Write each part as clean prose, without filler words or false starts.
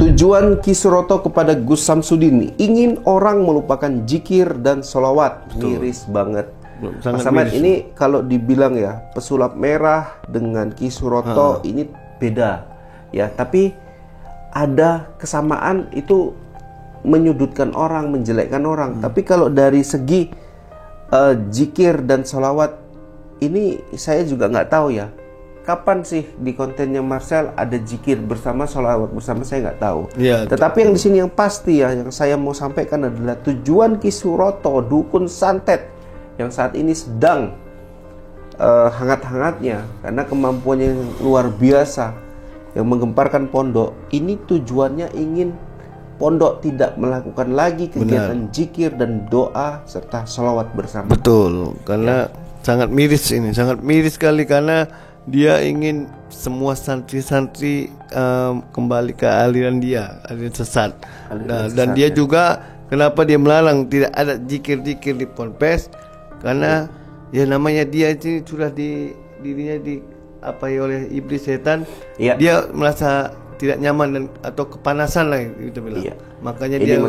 Tujuan Ki Suroto kepada Gus Samsudin ingin orang melupakan zikir dan sholawat. Miris banget. Mas Ahmad, ini kalau dibilang ya, pesulap merah dengan Ki Suroto ini beda ya, tapi ada kesamaan, itu menyudutkan orang, menjelekkan orang. Tapi kalau dari segi zikir dan sholawat ini saya juga nggak tahu ya. Kapan sih di kontennya Marcel ada zikir bersama, sholawat bersama, saya nggak tahu. Ya, tetapi yang di sini yang pasti ya, yang saya mau sampaikan adalah tujuan Ki Suroto, dukun santet yang saat ini sedang hangat-hangatnya karena kemampuannya yang luar biasa, yang menggemparkan pondok. Ini tujuannya ingin pondok tidak melakukan lagi kegiatan zikir dan doa serta sholawat bersama. Betul, karena sangat miris ini, sangat miris sekali karena dia ingin semua santri-santri kembali ke aliran dia, aliran sesat. Dan dia juga kenapa dia melarang tidak ada zikir-zikir di ponpes, karena ya namanya dia ini sudah dirinya oleh iblis setan. Dia merasa tidak nyaman dan atau kepanasan lah kita bilang. Makanya ini dia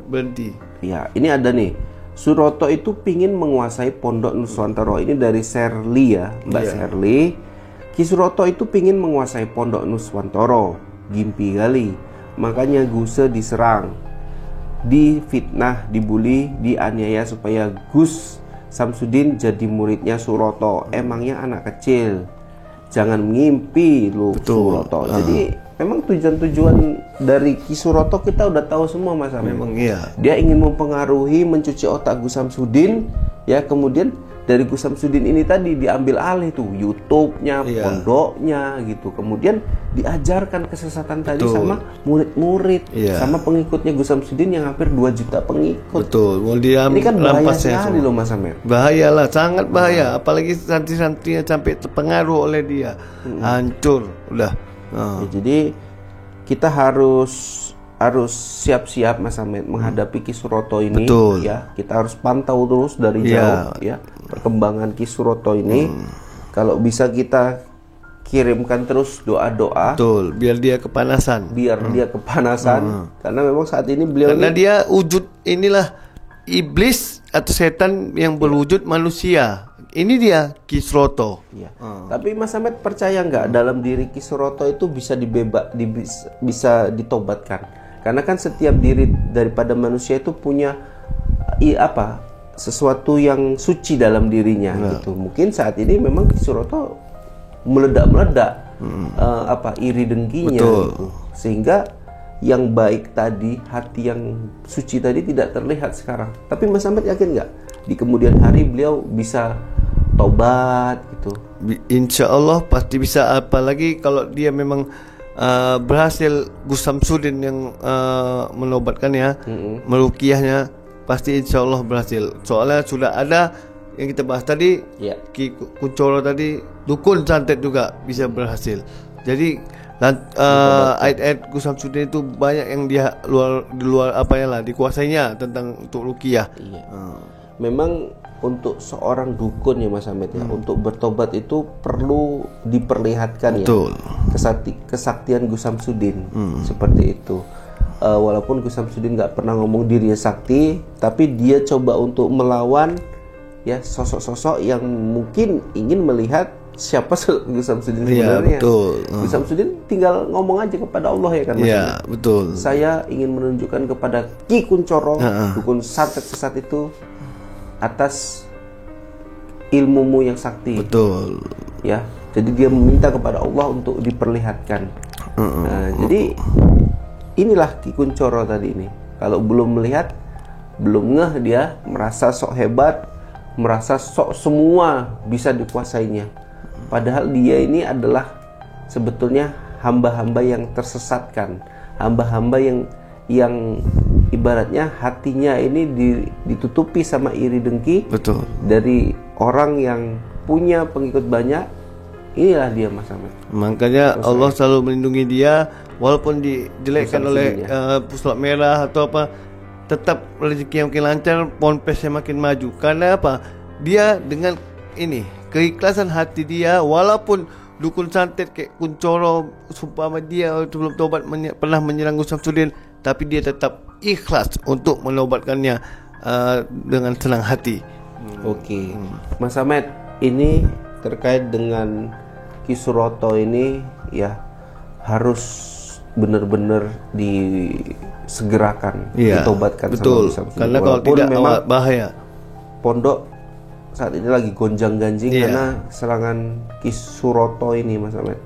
berhenti. Ya, ini ada nih. Suroto itu pingin menguasai pondok Nuswantoro. Ini dari Sherly ya, Mbak Sherly. Ki Suroto itu pingin menguasai pondok Nuswantoro, gimpi kali. Makanya Guse diserang, difitnah, dibully, dianiaya supaya Gus Samsudin jadi muridnya Suroto. Emangnya anak kecil, jangan ngimpi lu. Suroto. Jadi memang tujuan-tujuan dari Ki Suroto kita udah tahu semua, Mas Ahmad. Memang iya. Dia ingin mempengaruhi, mencuci otak Gus Samsudin, ya. Kemudian dari Gus Samsudin ini tadi diambil alih tuh YouTube-nya, pondoknya gitu. Kemudian diajarkan kesesatan tadi sama murid-murid, sama pengikutnya Gus Samsudin yang hampir 2 juta pengikut. Betul. Ini kan bahaya sekali loh, Mas Ahmad. Bahaya lah, sangat bahaya. Apalagi santri-santrinya sampai terpengaruh oleh dia, hancur udah. Ya, jadi kita harus siap-siap, Mas Ahmad, menghadapi Ki Suroto ini. Betul. Ya, kita harus pantau terus dari jauh ya perkembangan Ki Suroto ini. Kalau bisa kita kirimkan terus doa-doa. Betul, biar dia kepanasan. Karena memang saat ini beliau dia wujud inilah iblis atau setan yang berwujud manusia. Ini dia Ki Suroto. Tapi Mas Ahmad percaya nggak dalam diri Ki Suroto itu bisa bisa ditobatkan? Karena kan setiap diri daripada manusia itu punya sesuatu yang suci dalam dirinya gitu. Mungkin saat ini memang Ki Suroto meledak-meledak iri dengkinya gitu. Sehingga yang baik tadi, hati yang suci tadi tidak terlihat sekarang. Tapi Mas Ahmad yakin nggak di kemudian hari beliau bisa tobat gitu? Insya Allah pasti bisa, apalagi kalau dia memang berhasil Gus Samsudin yang menobatkannya, meruqyahnya, pasti insya Allah berhasil. Soalnya sudah ada yang kita bahas tadi, Ki Kuncoro tadi, dukun santet juga bisa berhasil. Jadi ayat-ayat Gus Samsudin itu banyak yang dia di luar dikuasainya tentang untuk ruqyah. Memang untuk seorang dukun ya, Mas Ahmad ya, untuk bertobat itu perlu diperlihatkan kesaktian Gus Samsudin seperti itu. Walaupun Gus Samsudin nggak pernah ngomong dirinya sakti, tapi dia coba untuk melawan ya sosok-sosok yang mungkin ingin melihat siapa Gus Samsudin sebenarnya. Gus Samsudin tinggal ngomong aja kepada Allah ya kan, Mas Ahmad? Betul. Saya ingin menunjukkan kepada Ki Kuncoro, dukun santet sesat itu, atas ilmumu yang sakti. Betul. Ya, jadi dia meminta kepada Allah untuk diperlihatkan. Jadi inilah Ki Kuncoro tadi ini. Kalau belum melihat, belum ngeh, dia merasa sok hebat, merasa sok semua bisa dikuasainya. Padahal dia ini adalah sebetulnya hamba-hamba yang tersesatkan, hamba-hamba yang ibaratnya hatinya ini ditutupi sama iri dengki. Betul. Dari orang yang punya pengikut banyak. Inilah dia, Mas Ahmad. Makanya Allah selalu melindungi dia, walaupun dijelekkan oleh pesulap merah atau apa, tetap rezeki makin lancar, ponpesnya makin maju. Karena apa? Dia dengan ini keikhlasan hati dia, walaupun dukun santet kayak Kuncoro, sumpama dia sebelum tobat pernah menyerang Gus Samsudin, tapi dia tetap ikhlas untuk menobatkannya dengan senang hati. Oke. Mas Ahmed, ini terkait dengan Ki Suroto ini ya harus benar-benar disegerakan, ditobatkan. Betul. Sama Karena kalau tidak memang bahaya. Pondok saat ini lagi gonjang-ganjing karena serangan Ki Suroto ini, Mas Ahmed.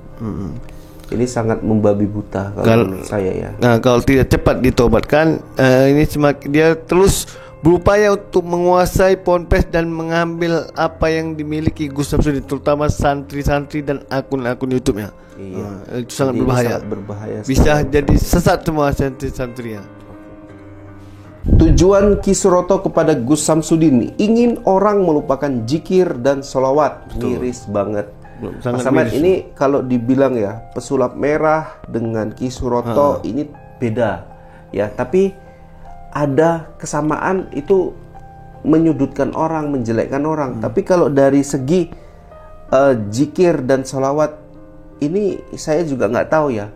Ini sangat membabi buta kalau menurut saya ya. Nah, kalau tidak cepat ditobatkan, ini semakin dia terus berupaya untuk menguasai Ponpes dan mengambil apa yang dimiliki Gus Samsudin, terutama santri-santri dan akun-akun YouTube-nya. Itu sangat berbahaya. Sangat berbahaya. Bisa jadi sesat semua santri-santrinya. Tujuan Ki Suroto kepada Gus Samsudin ingin orang melupakan zikir dan sholawat. Miris banget. Mas Ahmed, ini kalau dibilang ya pesulap merah dengan Ki Suroto ini beda ya, tapi ada kesamaan, itu menyudutkan orang, menjelekkan orang. Tapi kalau dari segi zikir dan sholawat ini saya juga nggak tahu ya.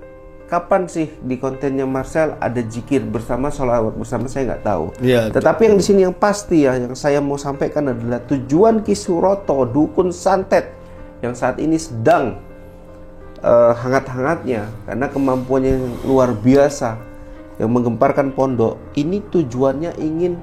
Kapan sih di kontennya Marcel ada zikir bersama, sholawat bersama, saya nggak tahu. Tetapi yang di sini yang pasti ya, yang saya mau sampaikan adalah tujuan Ki Suroto, dukun santet yang saat ini sedang hangat-hangatnya karena kemampuannya yang luar biasa, yang menggemparkan pondok ini, tujuannya ingin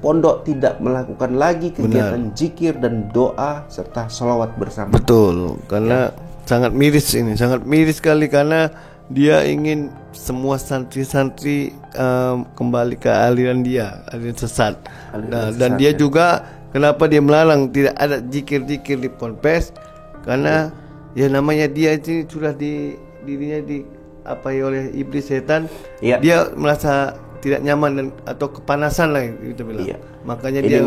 pondok tidak melakukan lagi kegiatan zikir dan doa serta sholawat bersama. Betul, karena sangat miris ini, sangat miris sekali, karena dia ingin semua santri-santri kembali ke aliran dia, aliran sesat. Dan dia juga kenapa dia melarang tidak ada zikir-zikir di Ponpes, karena ya namanya dia ini sudah dirinya oleh iblis setan, dia merasa tidak nyaman dan atau kepanasan lah kita bilang. Makanya ini dia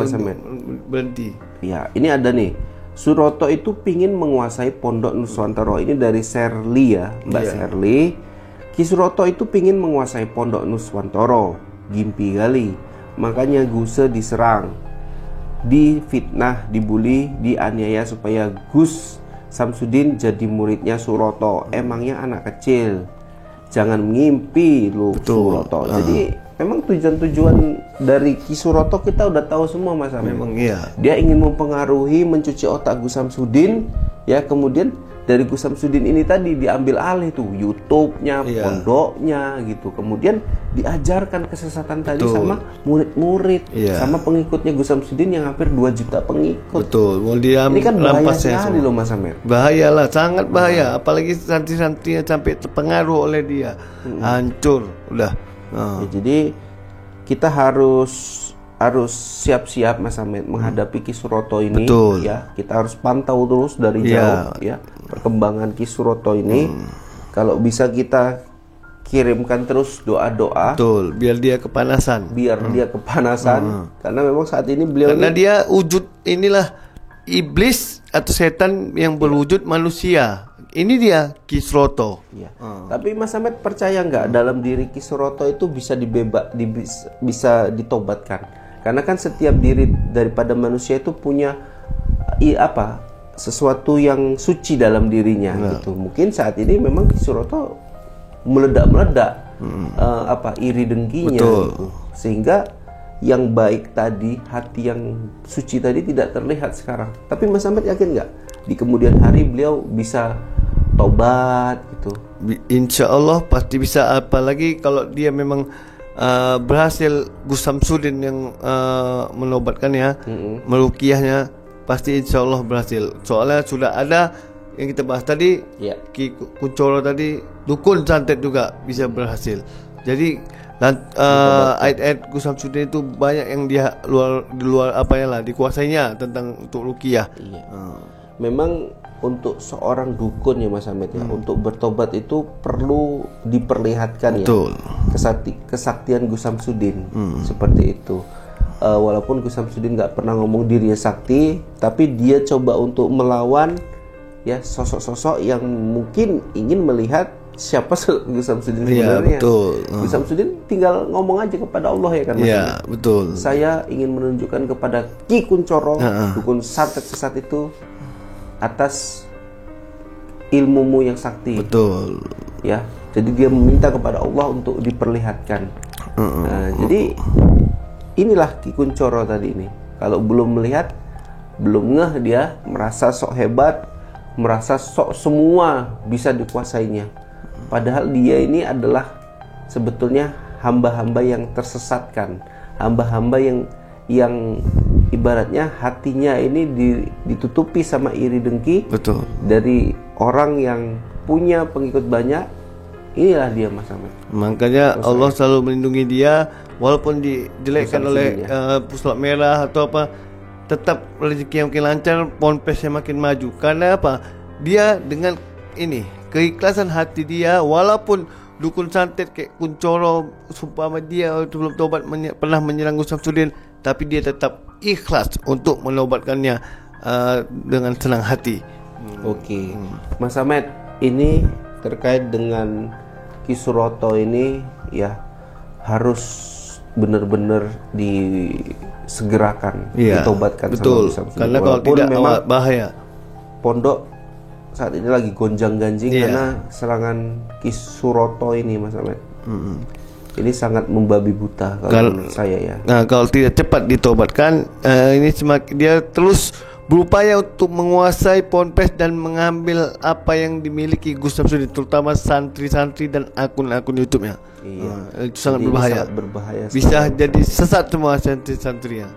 berhenti. Ya, ini ada nih. Suroto itu pingin menguasai pondok Nuswantoro. Ini dari Serli ya, Mbak Serli. Ki Suroto itu pingin menguasai pondok Nuswantoro, gimpi kali. Makanya Guse diserang, difitnah, dibully, dianiaya supaya Gus Samsudin jadi muridnya Suroto. Emangnya anak kecil, jangan ngimpi lu Suroto. Jadi memang tujuan-tujuan dari Ki Suroto kita udah tahu semua, Mas Ahmed. Memang dia ingin mempengaruhi, mencuci otak Gus Samsudin ya. Kemudian dari Gus Samsudin ini tadi diambil alih tuh YouTube-nya, pondoknya gitu. Kemudian diajarkan kesesatan tadi sama murid-murid, sama pengikutnya Gus Samsudin yang hampir 2 juta pengikut. Betul. Ini kan bahaya sekali loh, Mas Ahmed. Bahaya lah, sangat bahaya. Apalagi santri-santrinya sampai terpengaruh oleh dia, hancur udah. Ya, jadi kita harus siap-siap, Mas Ahmed, menghadapi Ki Suroto ini. Ya. Kita harus pantau terus dari jauh ya perkembangan Ki Suroto ini. Kalau bisa kita kirimkan terus doa-doa. Betul, biar dia kepanasan. Karena memang saat ini beliau dia wujud inilah iblis atau setan yang berwujud manusia. Ini dia Ki Suroto. Tapi Mas Ahmed percaya nggak dalam diri Ki Suroto itu bisa bisa ditobatkan? Karena kan setiap diri daripada manusia itu punya sesuatu yang suci dalam dirinya gitu. Mungkin saat ini memang Ki Suroto meledak-meledak iri dengkinya gitu. Sehingga yang baik tadi, hati yang suci tadi tidak terlihat sekarang. Tapi Mas Ahmed yakin nggak di kemudian hari beliau bisa tobat gitu? Insya Allah pasti bisa, apalagi kalau dia memang berhasil Gus Samsudin yang menobatkannya, meruqyahnya, pasti insya Allah berhasil. Soalnya sudah ada yang kita bahas tadi, Ki Kuncoro tadi, dukun santet juga bisa berhasil. Jadi ayat-ayat Gus Samsudin itu banyak yang dia di luar dikuasainya tentang untuk ruqyah. Memang untuk seorang dukun ya, Mas Ahmed ya, untuk bertobat itu perlu diperlihatkan kesaktian Gus Samsudin seperti itu. Walaupun Gus Samsudin nggak pernah ngomong dirinya sakti, tapi dia coba untuk melawan ya sosok-sosok yang mungkin ingin melihat siapa Gus Samsudin sebenarnya. Gus Samsudin tinggal ngomong aja kepada Allah ya kan, Mas Ahmed? Betul. Saya ingin menunjukkan kepada Ki Kuncoro, dukun santet sesat itu, atas ilmumu yang sakti. Betul. Ya, jadi dia meminta kepada Allah untuk diperlihatkan. Nah, jadi inilah Ki Kunchoro tadi ini. Kalau belum melihat, belum ngeh, dia merasa sok hebat, merasa sok semua bisa dikuasainya. Padahal dia ini adalah sebetulnya hamba-hamba yang tersesatkan, hamba-hamba yang ibaratnya hatinya ini ditutupi sama iri dengki. Betul. Dari orang yang punya pengikut banyak. Inilah dia Mas Ahmad. Makanya Allah selalu melindungi dia walaupun dijelekkan oleh puslap merah atau apa, tetap rezeki makin lancar, ponpesnya makin maju. Karena apa? Dia dengan ini keikhlasan hati dia, walaupun dukun santet kayak Kunchoro sumpama dia belum tobat pernah menyerang Gus Samsudin, tapi dia tetap ikhlas untuk menobatkannya dengan senang hati. Oke. Mas Ahmad, ini terkait dengan Ki Suroto ini ya harus benar-benar disegerakan, ditobatkan. Betul. Sama Karena kalau tidak memang bahaya. Pondok saat ini lagi gonjang-ganjing karena serangan Ki Suroto ini Mas Ahmad. Ini sangat membabi buta kalau menurut saya ya. Nah, kalau tidak cepat ditobatkan, ini semakin dia terus berupaya untuk menguasai ponpes dan mengambil apa yang dimiliki Gus Samsudin, terutama santri-santri dan akun-akun YouTube-nya. Iya. Itu sangat berbahaya. Sangat berbahaya. Bisa jadi sesat semua santri-santrinya.